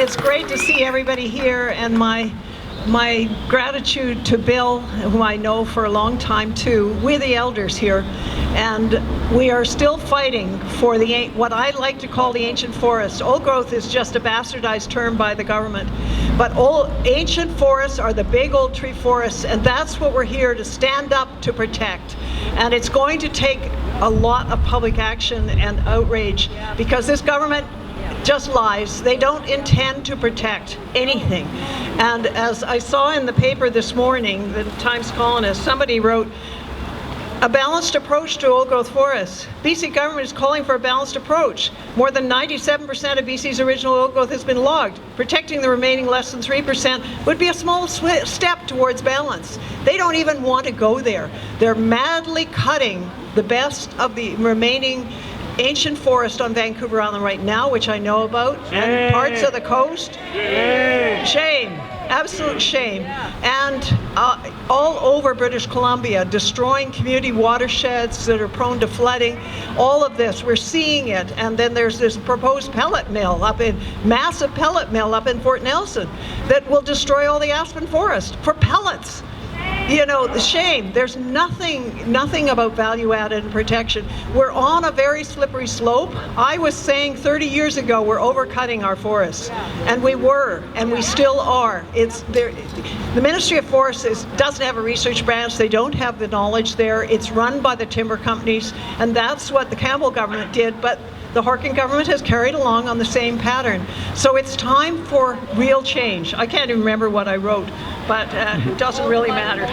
It's great to see everybody here, and my gratitude to Bill, whom I know for a long time too. We're the elders here, and we are still fighting for what I like to call the ancient forest. Old growth is just a bastardized term by the government, but ancient forests are the big old tree forests, and that's what we're here to stand up to protect. And it's going to take a lot of public action and outrage, because this government just lies. They don't intend to protect anything. And as I saw in the paper this morning, the Times Colonist, somebody wrote, a balanced approach to old growth forests. BC government is calling for a balanced approach. More than 97% of BC's original old growth has been logged. Protecting the remaining less than 3% would be a small step towards balance. They don't even want to go there. They're madly cutting the best of the remaining ancient forest on Vancouver Island right now, which I know about, and parts of the coast. Shame, absolute shame. And all over British Columbia, destroying community watersheds that are prone to flooding. All of this, we're seeing it. And then there's this proposed massive pellet mill up in Fort Nelson that will destroy all the aspen forest for pellets. You know, the shame. There's nothing about value added and protection. We're on a very slippery slope. I was saying 30 years ago we're overcutting our forests, and we were, and we still are. The Ministry of Forests doesn't have a research branch. They don't have the knowledge there. It's run by the timber companies, and that's what the Campbell government did, but the Harkin government has carried along on the same pattern. So it's time for real change. I can't even remember what I wrote, but it doesn't really matter.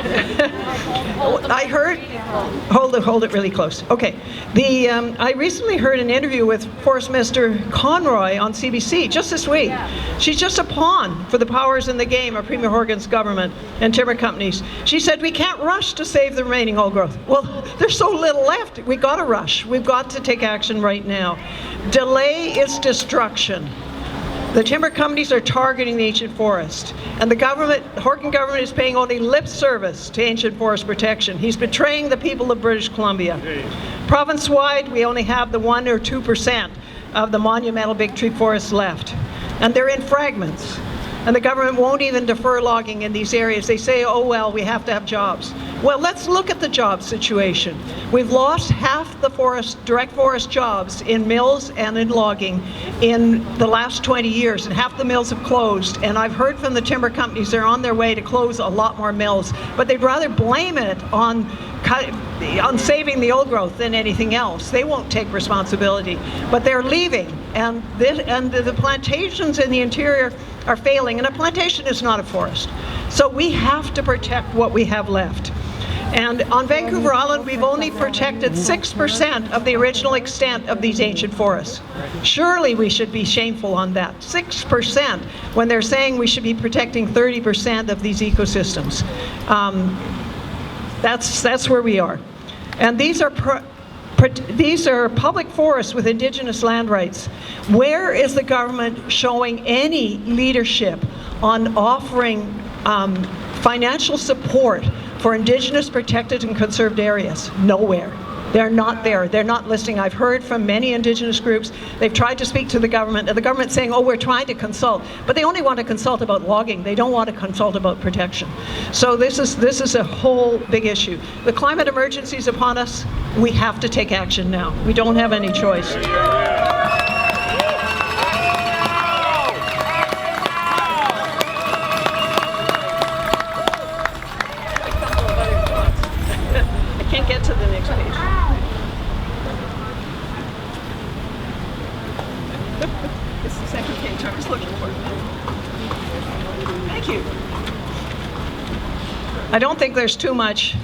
I heard, hold it really close. Okay, I recently heard an interview with Forest Minister Conroy on CBC just this week. She's just a pawn for the powers in the game of Premier Horgan's government and timber companies. She said, we can't rush to save the remaining old growth. Well, there's so little left. We gotta rush. We've got to take action right now. Delay is destruction. The timber companies are targeting the ancient forest, and the Horgan government is paying only lip service to ancient forest protection. He's betraying the people of British Columbia. Province-wide, we only have the 1 or 2% of the monumental big tree forests left, and they're in fragments. And the government won't even defer logging in these areas. They say, oh well, we have to have jobs. Well, let's look at the job situation. We've lost half the direct forest jobs in mills and in logging in the last 20 years, and half the mills have closed. And I've heard from the timber companies they're on their way to close a lot more mills, but they'd rather blame it on saving the old growth than anything else. They won't take responsibility, but they're leaving, and the plantations in the interior are failing, and a plantation is not a forest. So we have to protect what we have left. And on Vancouver Island, we've only protected 6% of the original extent of these ancient forests. Surely we should be shameful on that. 6% when they're saying we should be protecting 30% of these ecosystems. That's where we are. And these are public forests with Indigenous land rights. Where is the government showing any leadership on offering financial support for Indigenous protected and conserved areas? Nowhere. They're not there. They're not listening. I've heard from many Indigenous groups. They've tried to speak to the government, and the government's saying, oh, we're trying to consult. But they only want to consult about logging. They don't want to consult about protection. So this is a whole big issue. The climate emergency is upon us. We have to take action now. We don't have any choice. I can't get to the next page. It's the second page I was looking for. Thank you. I don't think there's too much.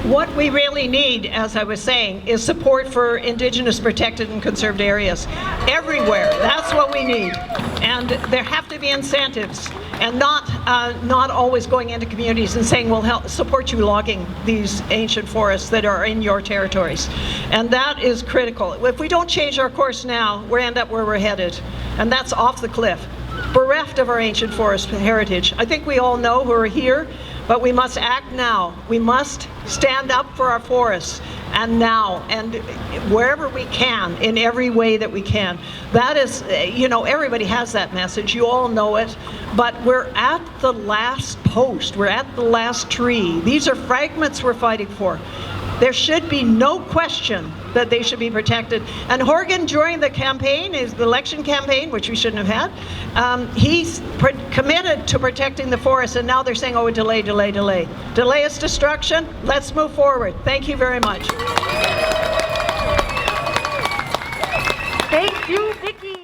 What we really need, as I was saying, is support for Indigenous protected and conserved areas everywhere. That's what we need. And there have to be incentives, and not always going into communities and saying, we'll help support you logging these ancient forests that are in your territories. And that is critical. If we don't change our course now, we'll end up where we're headed. And that's off the cliff, bereft of our ancient forest heritage. I think we all know who are here, but we must act now. We must stand up for our forests, and now, and wherever we can, in every way that we can. That is, you know, everybody has that message. You all know it, but we're at the last post. We're at the last tree. These are fragments we're fighting for. There should be no question that they should be protected. And Horgan, during the campaign, the election campaign, which we shouldn't have had, he's committed to protecting the forest, and now they're saying, oh, delay, delay, delay. Delay is destruction. Let's move forward. Thank you very much. Thank you, Vicky.